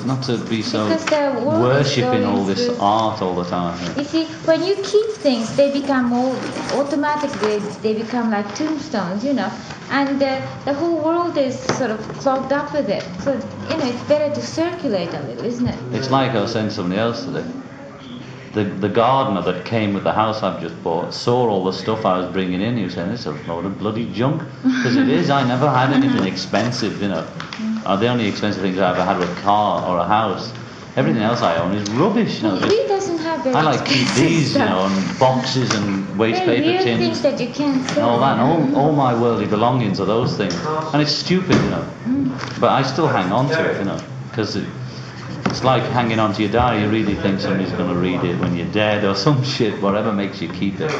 Not to be so Because the world worshipping is all this through- art all the time. You see, when you keep things, they become all automatically. They become like tombstones, and the whole world is sort of clogged up with it. So it's better to circulate a little, isn't it? It's like I was saying to somebody else today. The gardener that came with the house I've just bought saw all the stuff I was bringing in. He was saying, "This is a load of bloody junk," because it is. I never had anything expensive, The only expensive things I ever had were a car or a house. Everything else I own is rubbish. He doesn't have very I like keep these, stuff. and boxes and waste Very paper real tins. things that you can't And sell. all that, and all my worldly belongings are those things. And it's stupid, But I still hang on to it, because it's like hanging on to your diary. You really think somebody's going to read it when you're dead or some shit, whatever makes you keep it.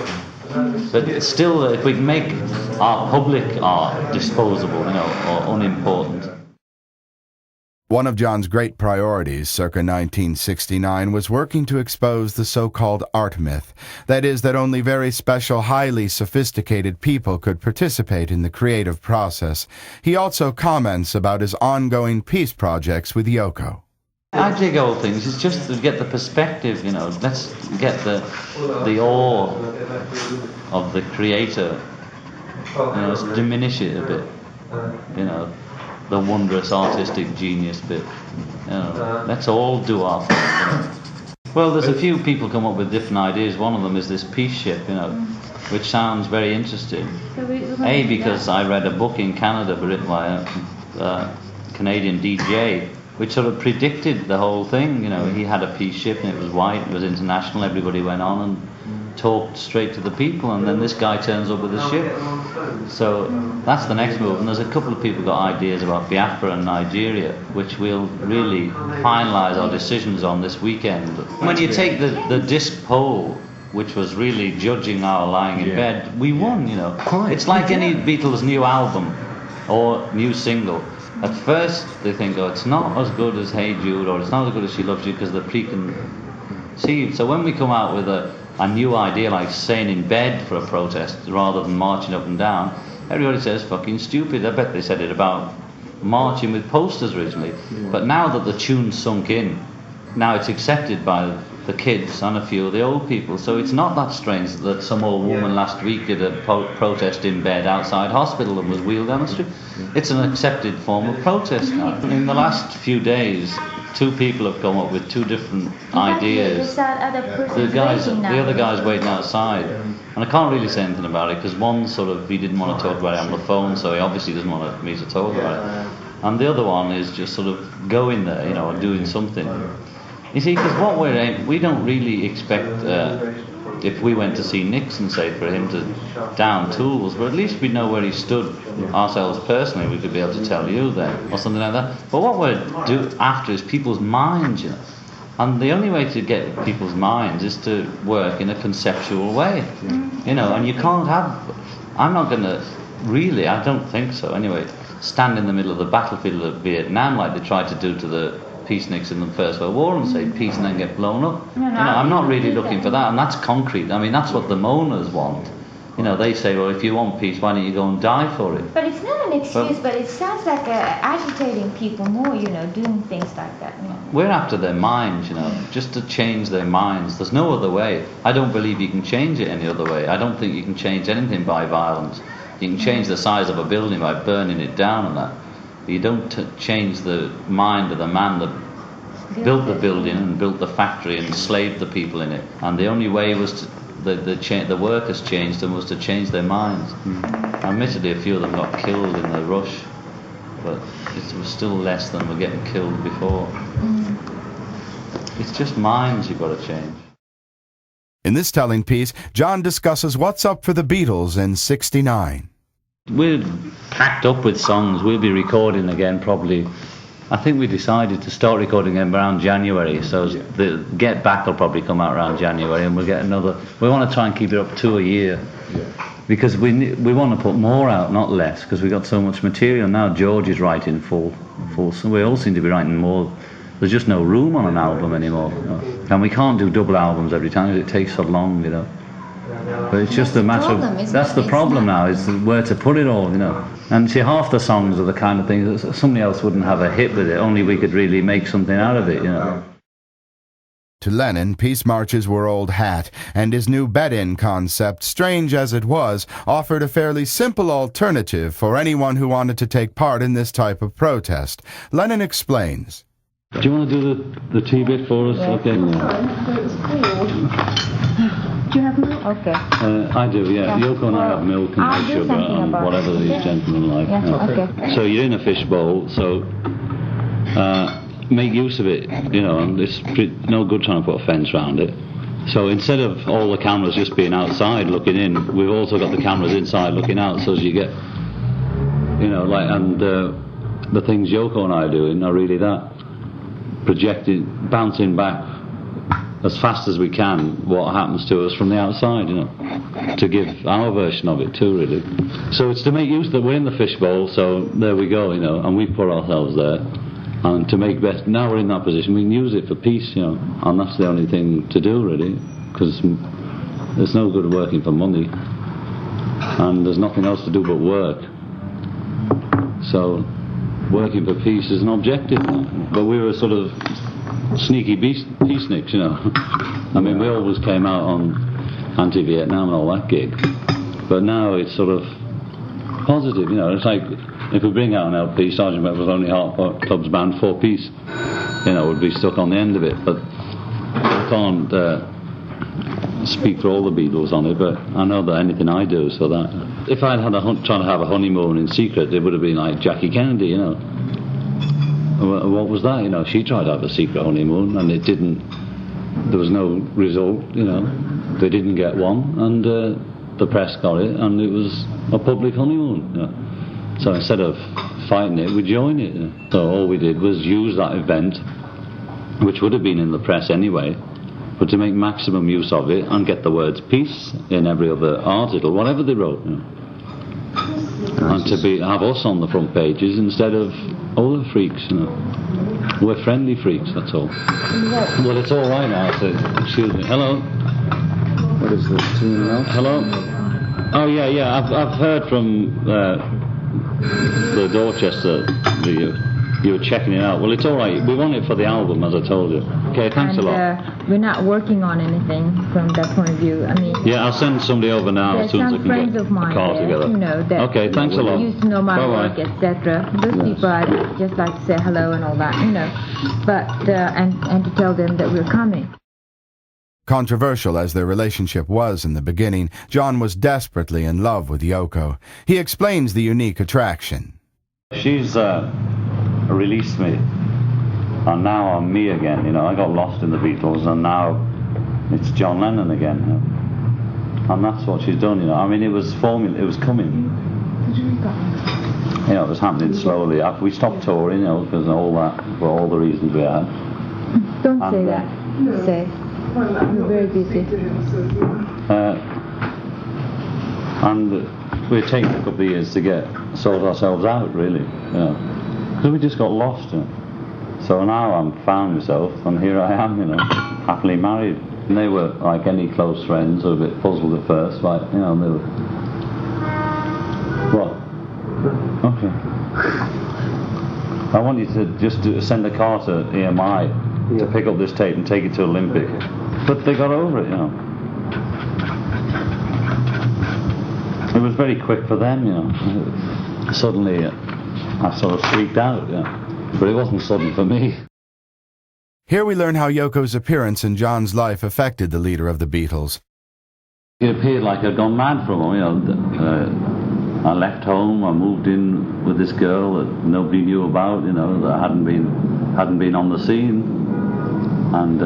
But still, if we can make our public art disposable, or unimportant. One of John's great priorities circa 1969 was working to expose the so-called art myth. That is, that only very special, highly sophisticated people could participate in the creative process. He also comments about his ongoing peace projects with Yoko. I dig old things. It's just to get the perspective, Let's get the awe of the creator. Let's diminish it a bit. The wondrous artistic genius bit. Let's all do our thing. Well, there's a few people come up with different ideas. One of them is this peace ship, which sounds very interesting. Because I read a book in Canada written by a Canadian DJ, which sort of predicted the whole thing. He had a peace ship and it was white, it was international, everybody went on and talked straight to the people, and then this guy turns up with a ship. So that's the next move, and there's a couple of people got ideas about Biafra and Nigeria, which we'll really finalise our decisions on this weekend. When you take the disc poll, which was really judging our lying in bed, we won, It's like any Beatles' new album or new single. At first they think, it's not as good as Hey Jude, or it's not as good as She Loves You, because they're preconceived. So when we come out with a new idea, like staying in bed for a protest rather than marching up and down, everybody says fucking stupid. I bet they said it about marching with posters originally. But now that the tune's sunk in, now it's accepted by the kids and a few of the old people. So it's not that strange that some old woman last week did a protest in bed outside hospital and was wheeled down the street. It's an accepted form of protest now. In the last few days, two people have come up with two different ideas. The other guy's waiting outside, and I can't really say anything about it because one he didn't want to talk about it on the phone, so he obviously doesn't want me to talk about it. And the other one is just sort of going there, and doing something. You see, because we don't really expect, if we went to see Nixon, say, for him to down tools, but at least we know where he stood ourselves personally. We could be able to tell you then, or something like that. But what we're after is people's minds, And the only way to get people's minds is to work in a conceptual way, And you can't have. I'm not going to really. I don't think so. Anyway, stand in the middle of the battlefield of Vietnam like they tried to do to the peaceniks in the First World War and say peace and then get blown up. I'm not really looking for that, and that's concrete. I mean, that's what the moaners want. They say, well, if you want peace, why don't you go and die for it? But it's not an excuse, but it sounds like agitating people more, doing things like that. We're after their minds, just to change their minds. There's no other way. I don't believe you can change it any other way. I don't think you can change anything by violence. You can change the size of a building by burning it down and that. You don't change the mind of the man that built the building and built the factory and enslaved the people in it. And the only way was the workers changed them was to change their minds. Admittedly, a few of them got killed in the rush, but it was still less than were getting killed before. It's just minds you've got to change. In this telling piece, John discusses what's up for the Beatles in '69. We're packed up with songs. We'll be recording again probably. I think we decided to start recording them around January, so the Get Back will probably come out around January, and we'll get another. We want to try and keep it up 2 a year, because we want to put more out, not less, because we've got so much material now. George is writing full, so we all seem to be writing more. There's just no room on an album anymore, and we can't do double albums every time. It takes so long, But it's just a matter of, that's the problem now, is where to put it all, you know. And see, half the songs are the kind of things that somebody else wouldn't have a hit with it, only we could really make something out of it, you know. To Lennon, peace marches were old hat, and his new bet-in concept, strange as it was, offered a fairly simple alternative for anyone who wanted to take part in this type of protest. Lennon explains. Do you want to do the tea bit for us? Yeah. Okay. Do you have milk? Okay. I do, yeah. Yoko and I have milk and sugar and whatever these gentlemen like. Yeah. Yeah. Okay. So you're in a fish bowl, so make use of it, you know, and it's no good trying to put a fence around it. So instead of all the cameras just being outside looking in, we've also got the cameras inside looking out, so as you get, you know, like, and the things Yoko and I are doing are really that, projecting, bouncing back as fast as we can what happens to us from the outside, you know, to give our version of it too, really. So it's to make use that we're in the fishbowl, so there we go, you know, and we put ourselves there. And to make best, now we're in that position, we can use it for peace, you know, and that's the only thing to do, really, because there's no good working for money, and there's nothing else to do but work. So, working for peace is an objective, but we were sort of sneaky peaceniks, you know. I mean, we always came out on anti-Vietnam and all that gig, but now it's sort of positive, you know. It's like, if we bring out an LP, Sgt. Pepper's Lonely Hearts Club Band 4-piece, you know, would be stuck on the end of it, but I can't speak for all the Beatles on it, but I know that anything I do, so that if I'd had trying to have a honeymoon in secret, it would have been like Jackie Kennedy, you know. What was that, you know? She tried to have a secret honeymoon, and it didn't. There was no result, you know. They didn't get one, and the press got it, and it was a public honeymoon, you know. So instead of fighting it, we joined it. You know. So all we did was use that event, which would have been in the press anyway, but to make maximum use of it and get the words peace in every other article, whatever they wrote. You know. And to have us on the front pages instead of other freaks, you know. We're friendly freaks, that's all. Well, it's all right now, so excuse me. Hello? What is this, tune now? Hello? Oh, yeah, I've heard from the Dorchester, you were checking it out. Well, it's all right. We want it for the album, as I told you. Okay, thanks a lot. We're not working on anything from that point of view. I mean, yeah, I'll send somebody over now as soon as I can get of mine a car there, together. You know, that okay, thanks a lot. Used to know my Bye-bye. work, etc. Those people, I just like to say hello and all that, you know, but and to tell them that we're coming. Controversial as their relationship was in the beginning, John was desperately in love with Yoko. He explains the unique attraction. She's released me, and now I'm me again, you know. I got lost in the Beatles, and now it's John Lennon again, you know? And that's what she's done, you know. I mean, it was coming, you know, it was happening slowly. After we stopped touring, you know, because all that, for all the reasons we had. Don't say that. Say, you're very busy. And we're taking a couple of years to sort ourselves out, really, you know. Because we just got lost, you know. So now I'm found myself, and here I am, you know, happily married. And they were like any close friends, were a bit puzzled at first, like, you know, they were. What? Okay. I want you to just send a car to EMI to pick up this tape and take it to Olympic. But they got over it, you know. It was very quick for them, you know. Suddenly, I sort of freaked out, yeah. But it wasn't sudden for me. Here we learn how Yoko's appearance in John's life affected the leader of the Beatles. It appeared like I'd gone mad from him, you know. I left home, I moved in with this girl that nobody knew about, you know, that hadn't been on the scene. And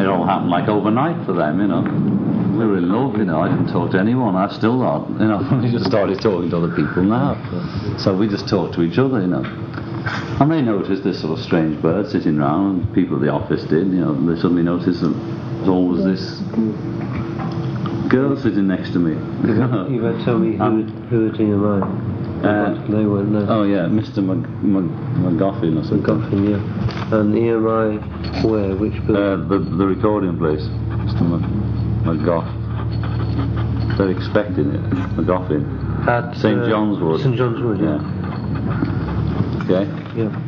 it all happened like overnight for them, you know. We were in love, you know. I didn't talk to anyone. I still not, you know. We just started talking to other people now. So we just talked to each other, you know. And they noticed this sort of strange bird sitting around, and people at the office did, you know. They suddenly noticed that there's always this girl sitting next to me. You better tell me who it in your mind. They won't know. Oh yeah, Mr. McGoffin or something. McGoffin, yeah. And EMI, where? Which building? The recording place, Mr. McGoff. They're expecting it, McGoffin. At St. John's Wood. St. John's Wood, yeah. Okay. Yeah.